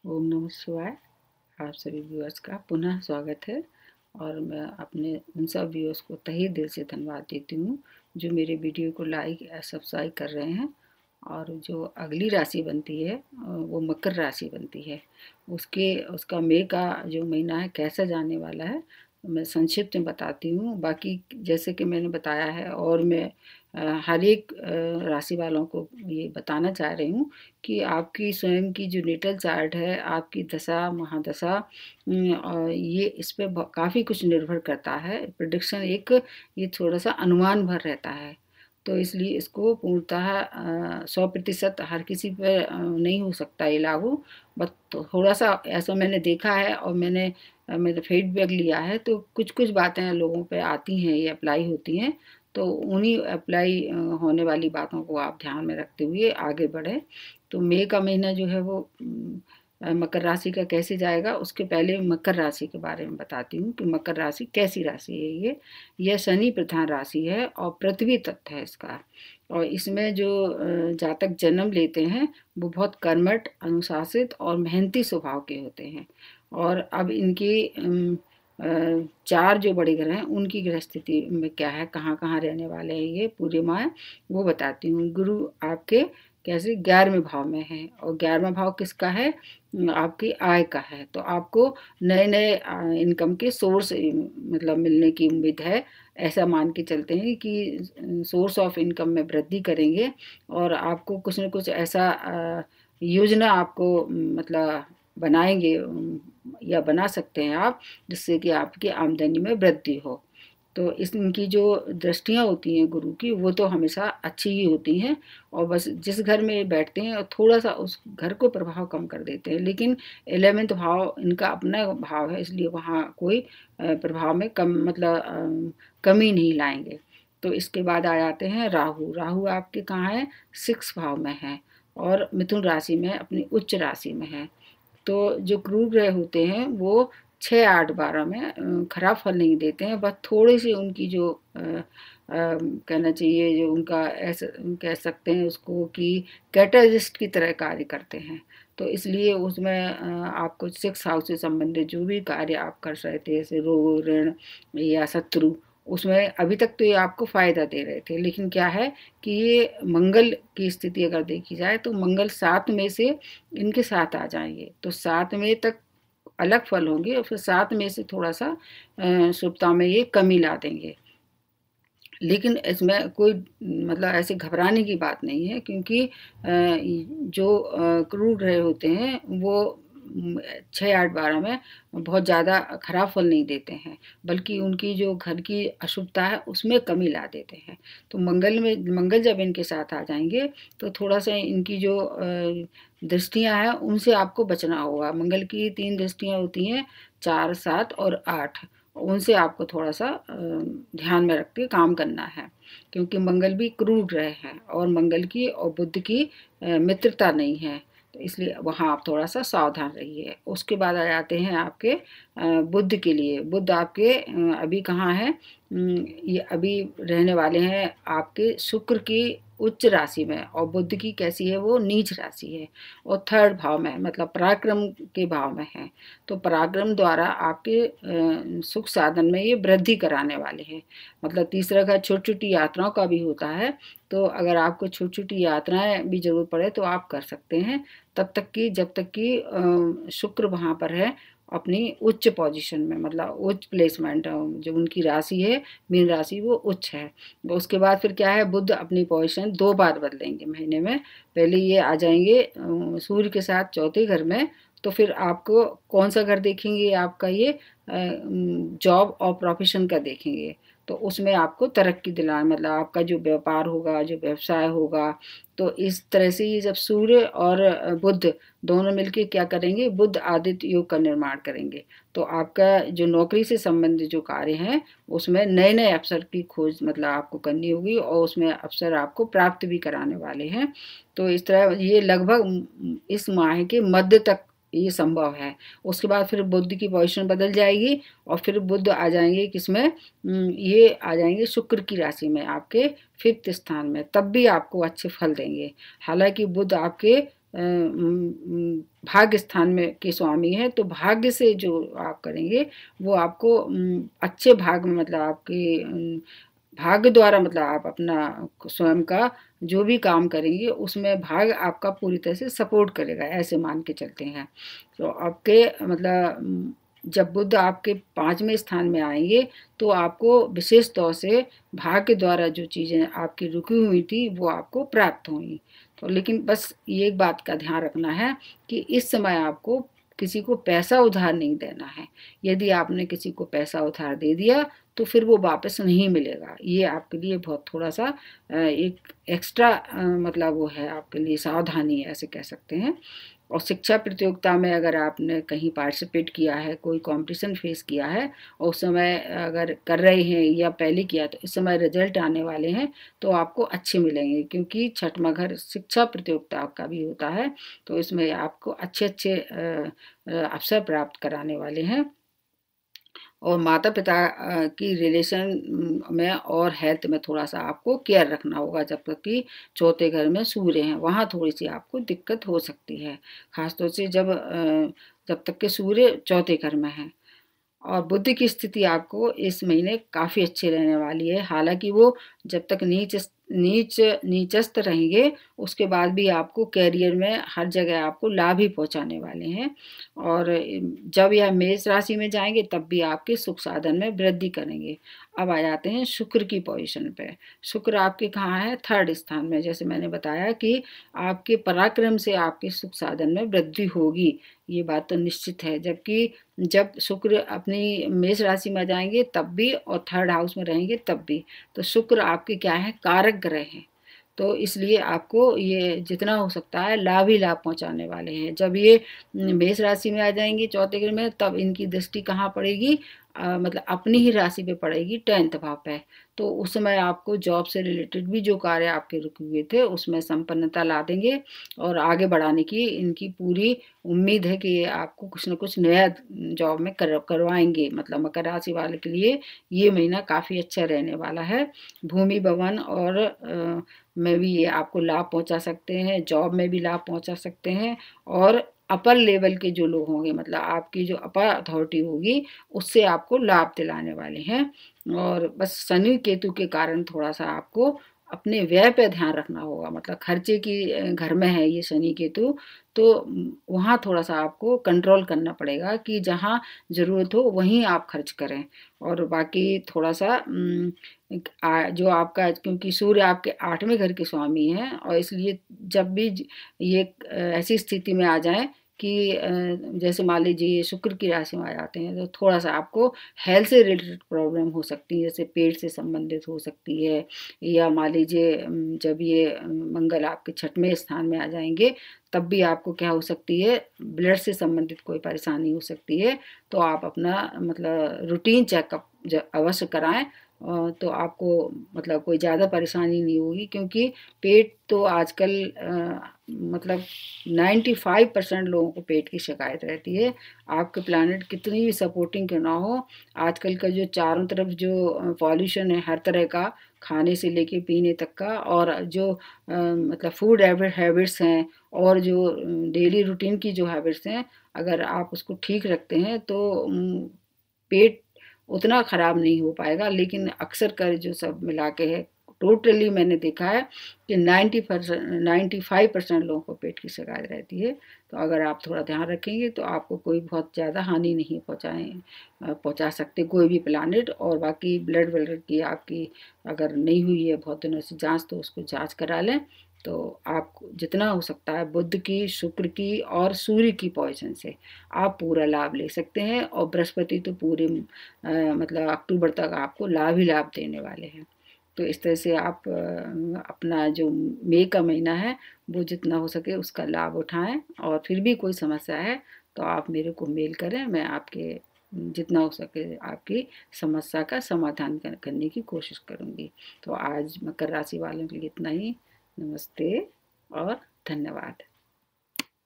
ओम नमः शिवाय। आप सभी व्यूअर्स का पुनः स्वागत है और मैं अपने उन सब व्यूअर्स को तहे दिल से धन्यवाद देती हूँ जो मेरे वीडियो को लाइक या सब्सक्राइब कर रहे हैं। और जो अगली राशि बनती है वो मकर राशि बनती है। उसका मई का जो महीना है कैसा जाने वाला है मैं संक्षिप्त में बताती हूँ। बाकी जैसे कि मैंने बताया है और मैं हर एक राशि वालों को ये बताना चाह रही हूँ कि आपकी स्वयं की जो नेटल चार्ट है, आपकी दशा महादशा, ये इस पे काफ़ी कुछ निर्भर करता है। प्रिडिक्शन एक ये थोड़ा सा अनुमान भर रहता है, तो इसलिए इसको पूर्णतः 100% हर किसी पर नहीं हो सकता ये लागू। बट थोड़ा सा ऐसा मैंने देखा है और मैंने फीडबैक लिया है, तो कुछ कुछ बातें लोगों पे आती हैं, ये अप्लाई होती हैं। तो उन्हीं अप्लाई होने वाली बातों को आप ध्यान में रखते हुए आगे बढ़ें। तो मई का महीना जो है वो मकर राशि का कैसे जाएगा, उसके पहले मकर राशि के बारे में बताती हूँ कि मकर राशि कैसी राशि है। यह शनि प्रधान राशि है और पृथ्वी तत्व है इसका। और इसमें जो जातक जन्म लेते हैं वो बहुत कर्मठ, अनुशासित और मेहनती स्वभाव के होते हैं। और अब इनकी चार जो बड़े ग्रह हैं उनकी ग्रह स्थिति में क्या है, कहाँ कहाँ रहने वाले हैं, ये पूरे माह वो बताती हूँ। गुरु आपके कैसे 11वें भाव में है और 11वां भाव किसका है, आपकी आय का है। तो आपको नए नए इनकम के सोर्स मतलब मिलने की उम्मीद है। ऐसा मान के चलते हैं कि सोर्स ऑफ इनकम में वृद्धि करेंगे और आपको कुछ न कुछ ऐसा योजना आपको मतलब बनाएंगे या बना सकते हैं आप, जिससे कि आपकी आमदनी में वृद्धि हो। तो इनकी जो दृष्टियाँ होती हैं गुरु की, वो तो हमेशा अच्छी ही होती हैं और बस जिस घर में बैठते हैं और थोड़ा सा उस घर को प्रभाव कम कर देते हैं। लेकिन 11वें भाव इनका अपना भाव है, इसलिए वहाँ कोई प्रभाव में कम मतलब कमी नहीं लाएंगे। तो इसके बाद आ जाते हैं राहु। राहु आपके कहाँ है, 6 भाव में है और मिथुन राशि में अपनी उच्च राशि में है। तो जो क्रूर ग्रह होते हैं वो 6, 8, 12 में खराब फल नहीं देते हैं, बस थोड़ी सी उनकी जो कहना चाहिए जो उनका ऐसा कह सकते हैं उसको कि कैटलिस्ट की तरह कार्य करते हैं। तो इसलिए उसमें आपको 6 हाउस से संबंधित जो भी कार्य आप कर रहे थे, जैसे रोग ऋण या शत्रु, उसमें अभी तक तो ये आपको फायदा दे रहे थे। लेकिन क्या है कि ये मंगल की स्थिति अगर देखी जाए तो मंगल 7 में से इनके साथ आ जाएंगे, तो 7 में तक अलग फल होंगे और फिर 7 में से थोड़ा सा शुभता में ये कमी ला देंगे। लेकिन इसमें कोई मतलब ऐसे घबराने की बात नहीं है, क्योंकि जो क्रूर ग्रह होते हैं वो 6, 8, 12 में बहुत ज़्यादा खराब फल नहीं देते हैं, बल्कि उनकी जो घर की अशुभता है उसमें कमी ला देते हैं। तो मंगल जब इनके साथ आ जाएंगे तो थोड़ा सा इनकी जो दृष्टियां हैं उनसे आपको बचना होगा। मंगल की 3 दृष्टियां होती हैं, 4, 7 और 8। उनसे आपको थोड़ा सा ध्यान में रख के काम करना है, क्योंकि मंगल भी क्रूर ग्रह है और मंगल की और बुध की मित्रता नहीं है। तो इसलिए वहाँ आप थोड़ा सा सावधान रहिए। उसके बाद आ जाते हैं आपके बुध के लिए। बुध आपके अभी कहाँ है, ये अभी रहने वाले हैं आपके शुक्र की उच्च राशि में और बुध की कैसी है, वो नीच राशि है और 3rd भाव में मतलब पराक्रम के भाव में है। तो पराक्रम द्वारा आपके सुख साधन में ये वृद्धि कराने वाले हैं। मतलब तीसरा घर छोटी छोटी यात्राओं का भी होता है, तो अगर आपको छोटी छोटी यात्राएं भी जरूरत पड़े तो आप कर सकते हैं, तब तक कि जब तक कि शुक्र वहाँ पर है अपनी उच्च पोजीशन में, मतलब उच्च प्लेसमेंट। जो उनकी राशि है मीन राशि वो उच्च है। तो उसके बाद फिर क्या है, बुध अपनी पोजीशन 2 बार बदलेंगे महीने में। पहले ये आ जाएंगे सूर्य के साथ 4थे घर में, तो फिर आपको कौन सा घर देखेंगे, आपका ये जॉब और प्रोफेशन का देखेंगे। तो उसमें आपको तरक्की दिलाना, मतलब आपका जो व्यापार होगा, जो व्यवसाय होगा। तो इस तरह से ये जब सूर्य और बुध दोनों मिलके क्या करेंगे, बुध आदित्य योग का निर्माण करेंगे। तो आपका जो नौकरी से संबंधित जो कार्य हैं उसमें नए नए अवसर की खोज मतलब आपको करनी होगी और उसमें अवसर आपको प्राप्त भी कराने वाले हैं। तो इस तरह ये लगभग इस माह के मध्य तक ये संभव है। उसके बाद फिर बुध की पोजीशन बदल जाएगी और फिर बुध आ जाएंगे किसमें, ये आ जाएंगे शुक्र की राशि में आपके 5th स्थान में। तब भी आपको अच्छे फल देंगे। हालांकि बुध आपके भाग्य स्थान में के स्वामी है, तो भाग्य से जो आप करेंगे वो आपको अच्छे भाग में, मतलब आपके भाग्य द्वारा, मतलब आप अपना स्वयं का जो भी काम करेंगे उसमें भाग्य आपका पूरी तरह से सपोर्ट करेगा, ऐसे मान के चलते हैं। तो आपके मतलब जब बुध आपके 5वें स्थान में आएंगे तो आपको विशेष तौर से भाग्य द्वारा जो चीज़ें आपकी रुकी हुई थी वो आपको प्राप्त होंगी। तो लेकिन बस ये एक बात का ध्यान रखना है कि इस समय आपको किसी को पैसा उधार नहीं देना है। यदि आपने किसी को पैसा उधार दे दिया तो फिर वो वापस नहीं मिलेगा। ये आपके लिए बहुत थोड़ा सा एक एक्स्ट्रा मतलब वो है, आपके लिए सावधानी है, ऐसे कह सकते हैं। और शिक्षा प्रतियोगिता में अगर आपने कहीं पार्टिसिपेट किया है, कोई कंपटीशन फेस किया है और उस समय अगर कर रहे हैं या पहले किया, तो इस समय रिजल्ट आने वाले हैं तो आपको अच्छे मिलेंगे, क्योंकि छठवां घर शिक्षा प्रतियोगिता का भी होता है। तो इसमें आपको अच्छे अच्छे अवसर प्राप्त कराने वाले हैं। और माता पिता की रिलेशन में और हेल्थ में थोड़ा सा आपको केयर रखना होगा। जब तक कि चौथे घर में सूर्य हैं, वहाँ थोड़ी सी आपको दिक्कत हो सकती है, खासतौर से जब तक कि सूर्य चौथे घर में है। और बुद्धि की स्थिति आपको इस महीने काफ़ी अच्छी रहने वाली है। हालांकि वो जब तक नीचस्थ रहेंगे उसके बाद भी आपको कैरियर में हर जगह आपको लाभ ही पहुंचाने वाले हैं। और जब यह मेष राशि में जाएंगे तब भी आपके सुख साधन में वृद्धि करेंगे। अब आ जाते हैं शुक्र की पोजीशन पे। शुक्र आपके कहाँ है? 3rd स्थान में। जैसे मैंने बताया कि आपके पराक्रम से आपके सुख साधन में वृद्धि होगी, ये बात तो निश्चित है। जबकि जब शुक्र अपनी मेष राशि में जाएंगे तब भी और 3rd हाउस में रहेंगे तब भी, तो शुक्र आपके क्या है? कारक ग्रह हैं। तो इसलिए आपको ये जितना हो सकता है लाभ ही लाभ पहुंचाने वाले हैं। जब ये मेष राशि में आ जाएंगे चौथे घर में, तब इनकी दृष्टि कहाँ पड़ेगी? मतलब अपनी ही राशि पे पड़ेगी, 10th भाव पे। तो उस समय आपको जॉब से रिलेटेड भी जो कार्य आपके रुके हुए थे उसमें संपन्नता ला देंगे और आगे बढ़ाने की इनकी पूरी उम्मीद है कि ये आपको कुछ न कुछ नया जॉब में करवाएंगे। मतलब मकर राशि वाले के लिए ये महीना काफ़ी अच्छा रहने वाला है। भूमि भवन और में भी ये आपको लाभ पहुंचा सकते हैं, जॉब में भी लाभ पहुंचा सकते हैं। और अपर लेवल के जो लोग होंगे, मतलब आपकी जो अपर अथॉरिटी होगी, उससे आपको लाभ दिलाने वाले हैं। और बस शनि केतु के कारण थोड़ा सा आपको अपने व्यय पे ध्यान रखना होगा। मतलब खर्चे की घर में है ये शनि केतु, तो वहाँ थोड़ा सा आपको कंट्रोल करना पड़ेगा कि जहाँ ज़रूरत हो वहीं आप खर्च करें। और बाकी थोड़ा सा जो आपका, क्योंकि सूर्य आपके 8वें घर के स्वामी हैं, और इसलिए जब भी ये ऐसी स्थिति में आ जाए कि जैसे मान लीजिए ये शुक्र की राशि में आ जाते हैं, तो थोड़ा सा आपको हेल्थ से रिलेटेड प्रॉब्लम हो सकती है, जैसे पेट से संबंधित हो सकती है। या मान लीजिए जब ये मंगल आपके 6वें स्थान में आ जाएंगे तब भी आपको क्या हो सकती है? ब्लड से संबंधित कोई परेशानी हो सकती है। तो आप अपना मतलब रूटीन चेकअप अवश्य कराएं, तो आपको मतलब कोई ज़्यादा परेशानी नहीं होगी। क्योंकि पेट तो आजकल मतलब 95% लोगों को पेट की शिकायत रहती है। आपके प्लानट कितनी भी सपोर्टिंग क्यों ना हो, आजकल का जो चारों तरफ जो पॉल्यूशन है हर तरह का, खाने से लेके पीने तक का, और जो मतलब फूड हैबिट्स हैं और जो डेली रूटीन की जो हैबिट्स हैं, अगर आप उसको ठीक रखते हैं तो पेट उतना ख़राब नहीं हो पाएगा। लेकिन अक्सर कर जो सब मिला के है, टोटली मैंने देखा है कि 95% लोगों को पेट की शिकायत रहती है। तो अगर आप थोड़ा ध्यान रखेंगे तो आपको कोई बहुत ज़्यादा हानि नहीं पहुंचा सकते कोई भी प्लानिट। और बाकी ब्लड व्लड की आपकी अगर नहीं हुई है बहुत दिनों से जांच, तो उसको जांच करा लें। तो आप जितना हो सकता है बुध की, शुक्र की और सूर्य की पोजीशन से आप पूरा लाभ ले सकते हैं। और बृहस्पति तो पूरे मतलब अक्टूबर तक आपको लाभ ही लाभ देने वाले हैं। तो इस तरह से आप अपना जो मई का महीना है वो जितना हो सके उसका लाभ उठाएं। और फिर भी कोई समस्या है तो आप मेरे को मेल करें, मैं आपके जितना हो सके आपकी समस्या का समाधान करने की कोशिश करूंगी। तो आज मकर राशि वालों के लिए इतना ही। नमस्ते और धन्यवाद।